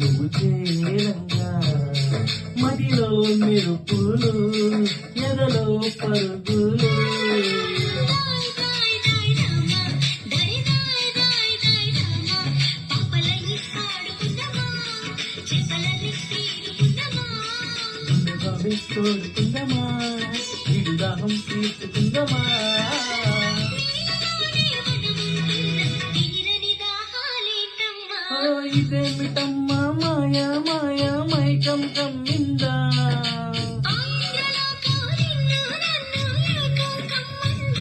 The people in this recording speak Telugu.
నువ్వు చేరంగా మదిలో మెరుపులు ఎదలో పరుగులు తోడుకుందమా ఇడు దాహం తీసుకుందమా ఇదేమిటమ్మా